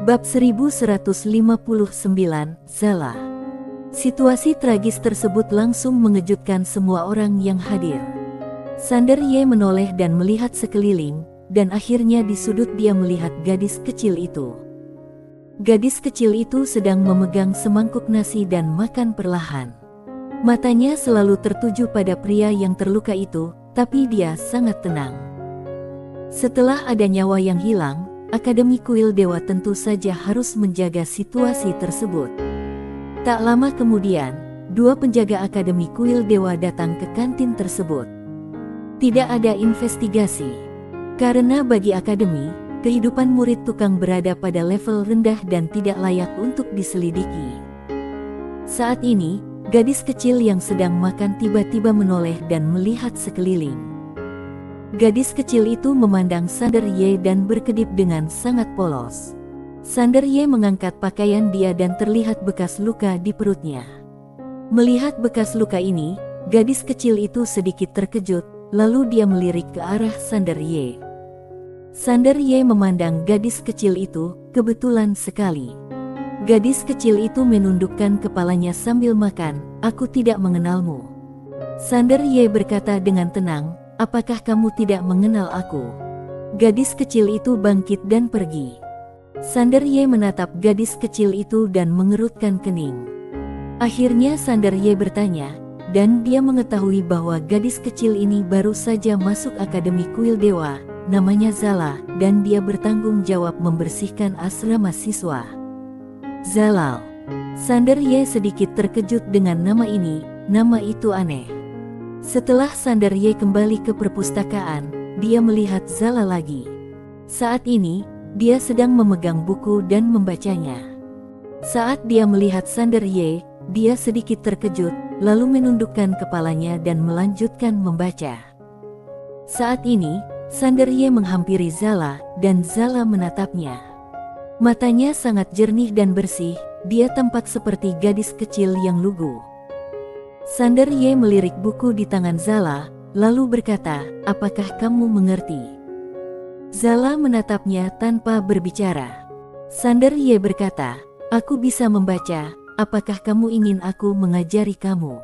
Bab 1159, Zala. Situasi tragis tersebut langsung mengejutkan semua orang yang hadir. Sander Ye menoleh dan melihat sekeliling, dan akhirnya di sudut dia melihat gadis kecil itu. Gadis kecil itu sedang memegang semangkuk nasi dan makan perlahan. Matanya selalu tertuju pada pria yang terluka itu, tapi dia sangat tenang. Setelah ada nyawa yang hilang, Akademi Kuil Dewa tentu saja harus menjaga situasi tersebut. Tak lama kemudian, dua penjaga Akademi Kuil Dewa datang ke kantin tersebut. Tidak ada investigasi, karena bagi Akademi, kehidupan murid tukang berada pada level rendah dan tidak layak untuk diselidiki. Saat ini, gadis kecil yang sedang makan tiba-tiba menoleh dan melihat sekeliling. Gadis kecil itu memandang Sander Ye dan berkedip dengan sangat polos. Sander Ye mengangkat pakaian dia dan terlihat bekas luka di perutnya. Melihat bekas luka ini, gadis kecil itu sedikit terkejut, lalu dia melirik ke arah Sander Ye. Sander Ye memandang gadis kecil itu, kebetulan sekali. Gadis kecil itu menundukkan kepalanya sambil makan, "Aku tidak mengenalmu." Sander Ye berkata dengan tenang, "Apakah kamu tidak mengenal aku?" Gadis kecil itu bangkit dan pergi. Sander Ye menatap gadis kecil itu dan mengerutkan kening. Akhirnya Sander Ye bertanya, dan dia mengetahui bahwa gadis kecil ini baru saja masuk Akademi Kuil Dewa, namanya Zala, dan dia bertanggung jawab membersihkan asrama siswa. Zalal. Sander Ye sedikit terkejut dengan nama ini, nama itu aneh. Setelah Sander Ye kembali ke perpustakaan, dia melihat Zala lagi. Saat ini, dia sedang memegang buku dan membacanya. Saat dia melihat Sander Ye, dia sedikit terkejut, lalu menundukkan kepalanya dan melanjutkan membaca. Saat ini, Sander Ye menghampiri Zala, dan Zala menatapnya. Matanya sangat jernih dan bersih, dia tampak seperti gadis kecil yang lugu. Sander Ye melirik buku di tangan Zala, lalu berkata, "Apakah kamu mengerti?" Zala menatapnya tanpa berbicara. Sander Ye berkata, "Aku bisa membaca, apakah kamu ingin aku mengajari kamu?"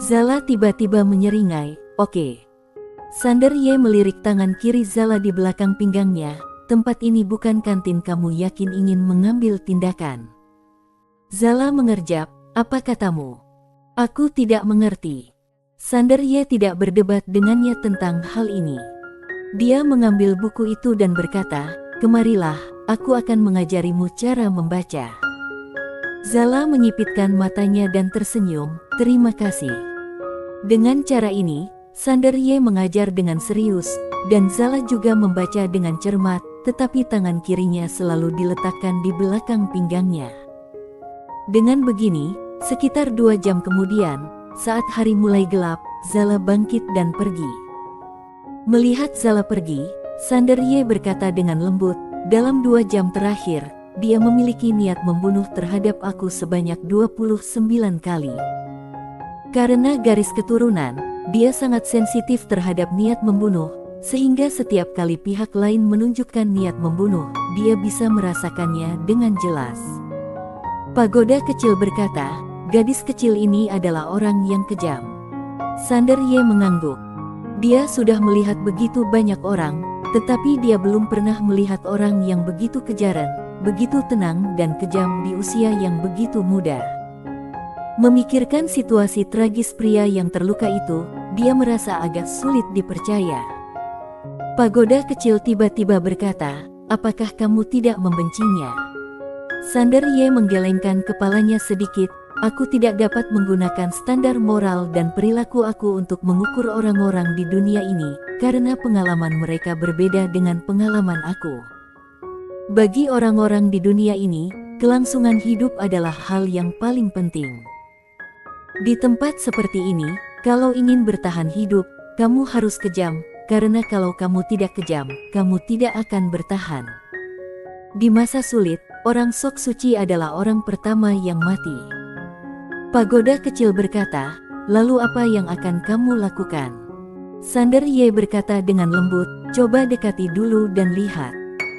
Zala tiba-tiba menyeringai, "Oke." Sander Ye melirik tangan kiri Zala di belakang pinggangnya, "Tempat ini bukan kantin, kamu yakin ingin mengambil tindakan?" Zala mengerjap, "Apa katamu?" "Aku tidak mengerti." Sander Ye tidak berdebat dengannya tentang hal ini. Dia mengambil buku itu dan berkata, "Kemarilah, aku akan mengajarimu cara membaca." Zala menyipitkan matanya dan tersenyum, "Terima kasih." Dengan cara ini, Sander Ye mengajar dengan serius, dan Zala juga membaca dengan cermat, tetapi tangan kirinya selalu diletakkan di belakang pinggangnya. Dengan begini, sekitar 2 jam kemudian, saat hari mulai gelap, Zala bangkit dan pergi. Melihat Zala pergi, Sander Ye berkata dengan lembut, "Dalam 2 jam terakhir, dia memiliki niat membunuh terhadap aku sebanyak 29 kali. Karena garis keturunan, dia sangat sensitif terhadap niat membunuh, sehingga setiap kali pihak lain menunjukkan niat membunuh, dia bisa merasakannya dengan jelas." Pagoda kecil berkata, "Gadis kecil ini adalah orang yang kejam." Sander Ye mengangguk. Dia sudah melihat begitu banyak orang, tetapi dia belum pernah melihat orang yang begitu kejaran, begitu tenang dan kejam di usia yang begitu muda. Memikirkan situasi tragis pria yang terluka itu, dia merasa agak sulit dipercaya. Pagoda kecil tiba-tiba berkata, "Apakah kamu tidak membencinya?" Sander Ye menggelengkan kepalanya sedikit, "Aku tidak dapat menggunakan standar moral dan perilaku aku untuk mengukur orang-orang di dunia ini, karena pengalaman mereka berbeda dengan pengalaman aku. Bagi orang-orang di dunia ini, kelangsungan hidup adalah hal yang paling penting. Di tempat seperti ini, kalau ingin bertahan hidup, kamu harus kejam, karena kalau kamu tidak kejam, kamu tidak akan bertahan. Di masa sulit, orang sok suci adalah orang pertama yang mati." Pagoda kecil berkata, "Lalu apa yang akan kamu lakukan?" Sander Ye berkata dengan lembut, "Coba dekati dulu dan lihat."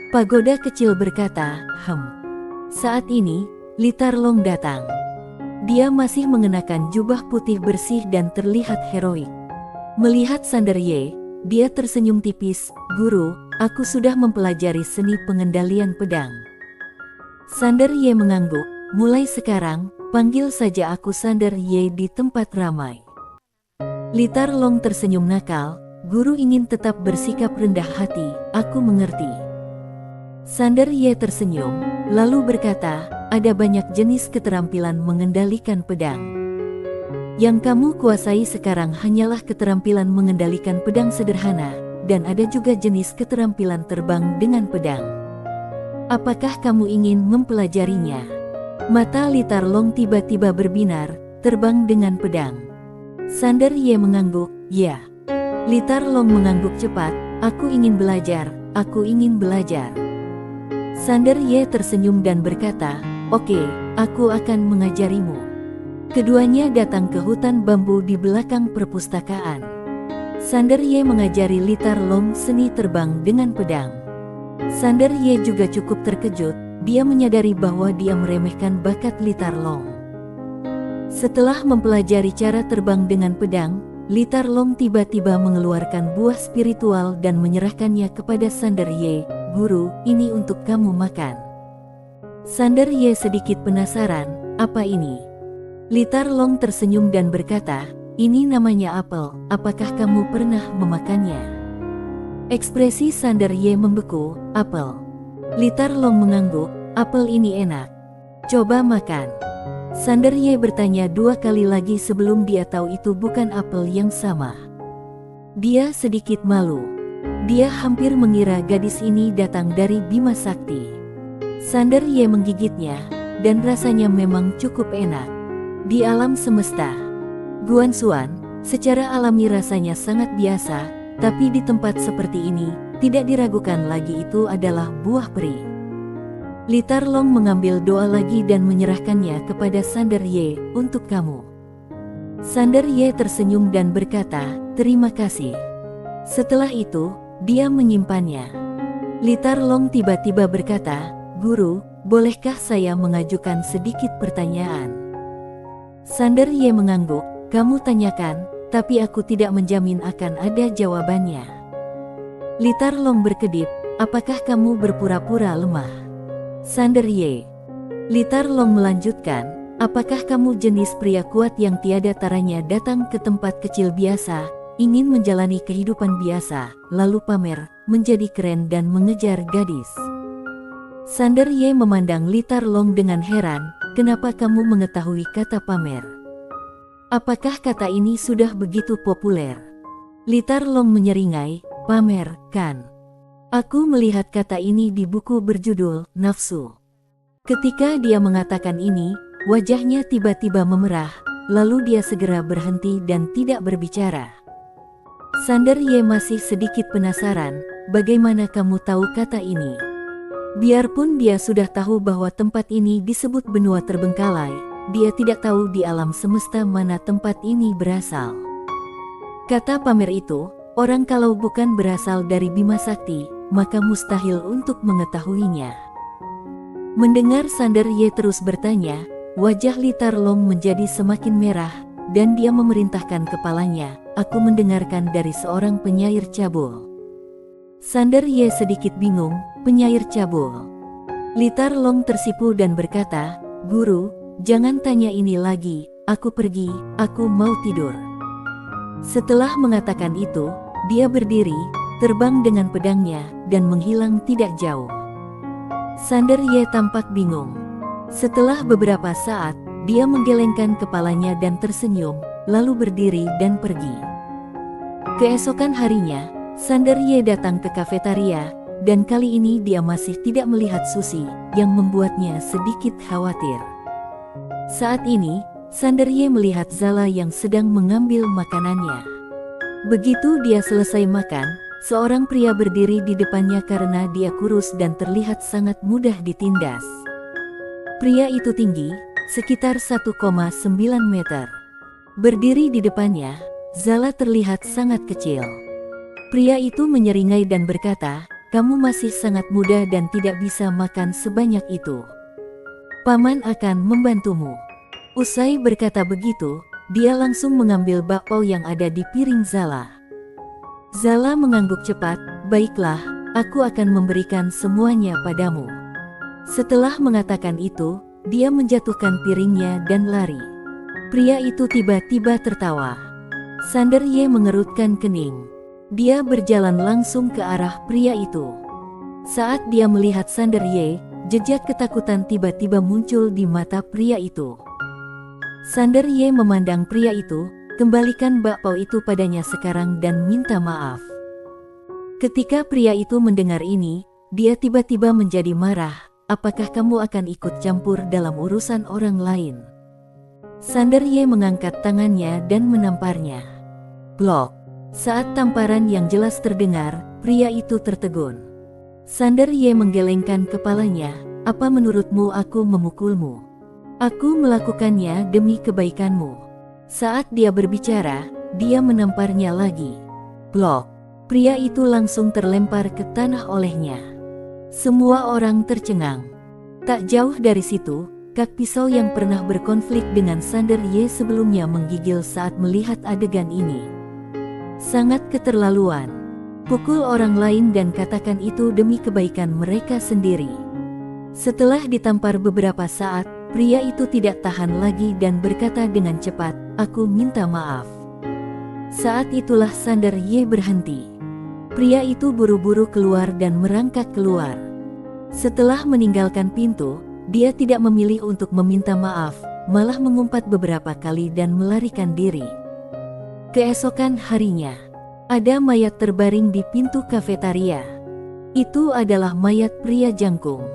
Pagoda kecil berkata, Saat ini, Litarlong datang. Dia masih mengenakan jubah putih bersih dan terlihat heroik. Melihat Sander Ye, dia tersenyum tipis, "Guru, aku sudah mempelajari seni pengendalian pedang." Sander Ye mengangguk, "Mulai sekarang, panggil saja aku Sander Ye di tempat ramai." Litarlong tersenyum nakal, "Guru ingin tetap bersikap rendah hati, aku mengerti." Sander Ye tersenyum, lalu berkata, "Ada banyak jenis keterampilan mengendalikan pedang. Yang kamu kuasai sekarang hanyalah keterampilan mengendalikan pedang sederhana, dan ada juga jenis keterampilan terbang dengan pedang. Apakah kamu ingin mempelajarinya?" Mata Litarlong tiba-tiba berbinar, "Terbang dengan pedang." Sander Ye mengangguk, "Ya." Litarlong mengangguk cepat, "Aku ingin belajar, aku ingin belajar." Sander Ye tersenyum dan berkata, "Oke, aku akan mengajarimu." Keduanya datang ke hutan bambu di belakang perpustakaan. Sander Ye mengajari Litarlong seni terbang dengan pedang. Sander Ye juga cukup terkejut, dia menyadari bahwa dia meremehkan bakat Litarlong. Setelah mempelajari cara terbang dengan pedang, Litarlong tiba-tiba mengeluarkan buah spiritual dan menyerahkannya kepada Sander Ye. "Guru, ini untuk kamu makan." Sander Ye sedikit penasaran, "Apa ini?" Litarlong tersenyum dan berkata, "Ini namanya apel, apakah kamu pernah memakannya?" Ekspresi Sander Ye membeku, "Apel." Litarlong mengangguk, "Apel ini enak. Coba makan." Sander Ye bertanya 2 kali lagi sebelum dia tahu itu bukan apel yang sama. Dia sedikit malu. Dia hampir mengira gadis ini datang dari Bima Sakti. Sander Ye menggigitnya, dan rasanya memang cukup enak. Di alam semesta, Guansuan, secara alami rasanya sangat biasa, tapi di tempat seperti ini, tidak diragukan lagi itu adalah buah peri. Litarlong mengambil doa lagi dan menyerahkannya kepada Sander Ye, "Untuk kamu." Sander Ye tersenyum dan berkata, "Terima kasih." Setelah itu, dia menyimpannya. Litarlong tiba-tiba berkata, "Guru, bolehkah saya mengajukan sedikit pertanyaan?" Sander Ye mengangguk, "Kamu tanyakan, tapi aku tidak menjamin akan ada jawabannya." Litarlong berkedip, "Apakah kamu berpura-pura lemah?" Sander Ye. Litarlong melanjutkan, "Apakah kamu jenis pria kuat yang tiada taranya datang ke tempat kecil biasa, ingin menjalani kehidupan biasa, lalu pamer, menjadi keren dan mengejar gadis?" Sander Ye memandang Litarlong dengan heran, "Kenapa kamu mengetahui kata pamer? Apakah kata ini sudah begitu populer?" Litarlong menyeringai, "Pamer, kan? Aku melihat kata ini di buku berjudul Nafsu." Ketika dia mengatakan ini, wajahnya tiba-tiba memerah, lalu dia segera berhenti dan tidak berbicara. Sander Ye masih sedikit penasaran, "Bagaimana kamu tahu kata ini?" Biarpun dia sudah tahu bahwa tempat ini disebut benua terbengkalai, dia tidak tahu di alam semesta mana tempat ini berasal. Kata pamer itu, orang kalau bukan berasal dari Bima Sakti, maka mustahil untuk mengetahuinya. Mendengar Sander Ye terus bertanya, wajah Litarlong menjadi semakin merah, dan dia memerintahkan kepalanya, "Aku mendengarkan dari seorang penyair cabul." Sander Ye sedikit bingung, "Penyair cabul?" Litarlong tersipu dan berkata, "Guru, jangan tanya ini lagi, aku pergi, aku mau tidur." Setelah mengatakan itu, dia berdiri, terbang dengan pedangnya, dan menghilang tidak jauh. Sander Ye tampak bingung. Setelah beberapa saat, dia menggelengkan kepalanya dan tersenyum, lalu berdiri dan pergi. Keesokan harinya, Sander Ye datang ke kafetaria, dan kali ini dia masih tidak melihat Susi, yang membuatnya sedikit khawatir. Saat ini, Sander Ye melihat Zala yang sedang mengambil makanannya. Begitu dia selesai makan, seorang pria berdiri di depannya karena dia kurus dan terlihat sangat mudah ditindas. Pria itu tinggi, sekitar 1,9 meter. Berdiri di depannya, Zala terlihat sangat kecil. Pria itu menyeringai dan berkata, kamu masih sangat muda dan tidak bisa makan sebanyak itu. Paman akan membantumu." Usai berkata begitu, dia langsung mengambil bakpao yang ada di piring Zala. Zala mengangguk cepat, "Baiklah, aku akan memberikan semuanya padamu." Setelah mengatakan itu, dia menjatuhkan piringnya dan lari. Pria itu tiba-tiba tertawa. Sander Ye mengerutkan kening. Dia berjalan langsung ke arah pria itu. Saat dia melihat Sander Ye, jejak ketakutan tiba-tiba muncul di mata pria itu. Sander Ye memandang pria itu, "Kembalikan bakpao itu padanya sekarang dan minta maaf." Ketika pria itu mendengar ini, dia tiba-tiba menjadi marah. "Apakah kamu akan ikut campur dalam urusan orang lain?" Sander Ye mengangkat tangannya dan menamparnya. Blok. Saat tamparan yang jelas terdengar, pria itu tertegun. Sander Ye menggelengkan kepalanya. "Apa menurutmu aku memukulmu? Aku melakukannya demi kebaikanmu." Saat dia berbicara, dia menamparnya lagi. Blok. Pria itu langsung terlempar ke tanah olehnya. Semua orang tercengang. Tak jauh dari situ, Kak Pisau yang pernah berkonflik dengan Sander Ye sebelumnya menggigil saat melihat adegan ini. Sangat keterlaluan. Pukul orang lain dan katakan itu demi kebaikan mereka sendiri. Setelah ditampar beberapa saat, pria itu tidak tahan lagi dan berkata dengan cepat, "Aku minta maaf." Saat itulah Sander Ye berhenti. Pria itu buru-buru keluar dan merangkak keluar. Setelah meninggalkan pintu, dia tidak memilih untuk meminta maaf, malah mengumpat beberapa kali dan melarikan diri. Keesokan harinya, ada mayat terbaring di pintu kafetaria. Itu adalah mayat pria jangkung.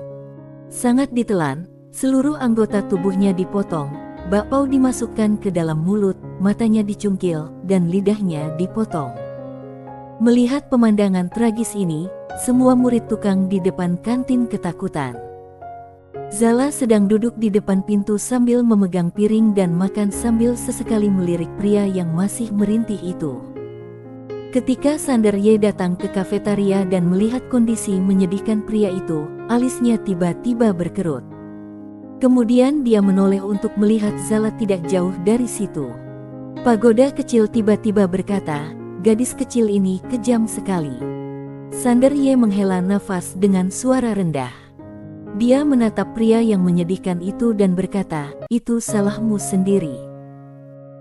Sangat ditelan, seluruh anggota tubuhnya dipotong, bakpao dimasukkan ke dalam mulut, matanya dicungkil, dan lidahnya dipotong. Melihat pemandangan tragis ini, semua murid tukang di depan kantin ketakutan. Zala sedang duduk di depan pintu sambil memegang piring dan makan sambil sesekali melirik pria yang masih merintih itu. Ketika Sander Ye datang ke kafetaria dan melihat kondisi menyedihkan pria itu, alisnya tiba-tiba berkerut. Kemudian dia menoleh untuk melihat Zala tidak jauh dari situ. Pagoda kecil tiba-tiba berkata, "Gadis kecil ini kejam sekali." Sander Ye menghela nafas dengan suara rendah. Dia menatap pria yang menyedihkan itu dan berkata, "Itu salahmu sendiri."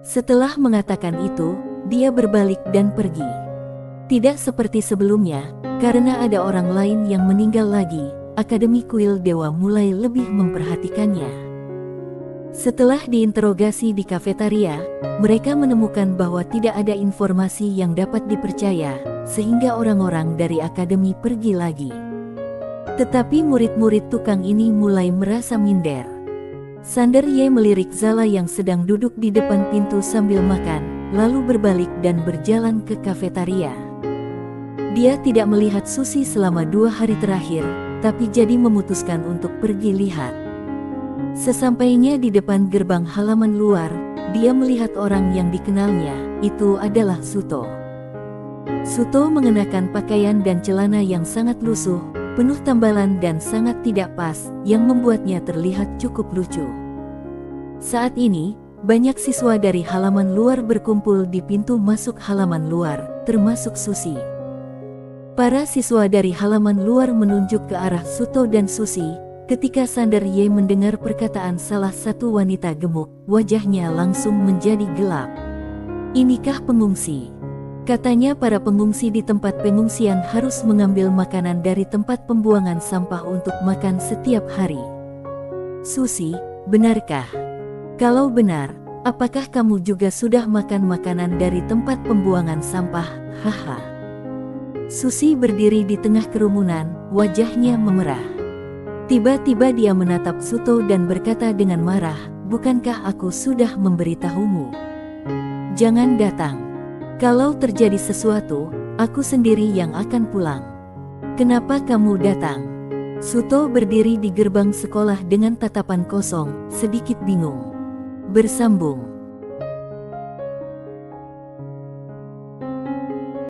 Setelah mengatakan itu, dia berbalik dan pergi. Tidak seperti sebelumnya, karena ada orang lain yang meninggal lagi, Akademi Kuil Dewa mulai lebih memperhatikannya. Setelah diinterogasi di kafetaria, mereka menemukan bahwa tidak ada informasi yang dapat dipercaya, sehingga orang-orang dari akademi pergi lagi. Tetapi murid-murid tukang ini mulai merasa minder. Sander Ye melirik Zala yang sedang duduk di depan pintu sambil makan, lalu berbalik dan berjalan ke kafetaria. Dia tidak melihat Susi selama 2 hari terakhir, tapi jadi memutuskan untuk pergi lihat. Sesampainya di depan gerbang halaman luar, dia melihat orang yang dikenalnya, itu adalah Suto. Suto mengenakan pakaian dan celana yang sangat lusuh, penuh tambalan dan sangat tidak pas, yang membuatnya terlihat cukup lucu. Saat ini, banyak siswa dari halaman luar berkumpul di pintu masuk halaman luar, termasuk Susi. Para siswa dari halaman luar menunjuk ke arah Suto dan Susi. Ketika Sander Ye mendengar perkataan salah satu wanita gemuk, wajahnya langsung menjadi gelap. "Inikah pengungsi?" Katanya para pengungsi di tempat pengungsian harus mengambil makanan dari tempat pembuangan sampah untuk makan setiap hari. "Susi, benarkah? Kalau benar, apakah kamu juga sudah makan makanan dari tempat pembuangan sampah?" Haha. Susi berdiri di tengah kerumunan, wajahnya memerah. Tiba-tiba dia menatap Suto dan berkata dengan marah, "Bukankah aku sudah memberitahumu? Jangan datang. Kalau terjadi sesuatu, aku sendiri yang akan pulang. Kenapa kamu datang?" Suto berdiri di gerbang sekolah dengan tatapan kosong, sedikit bingung. Bersambung.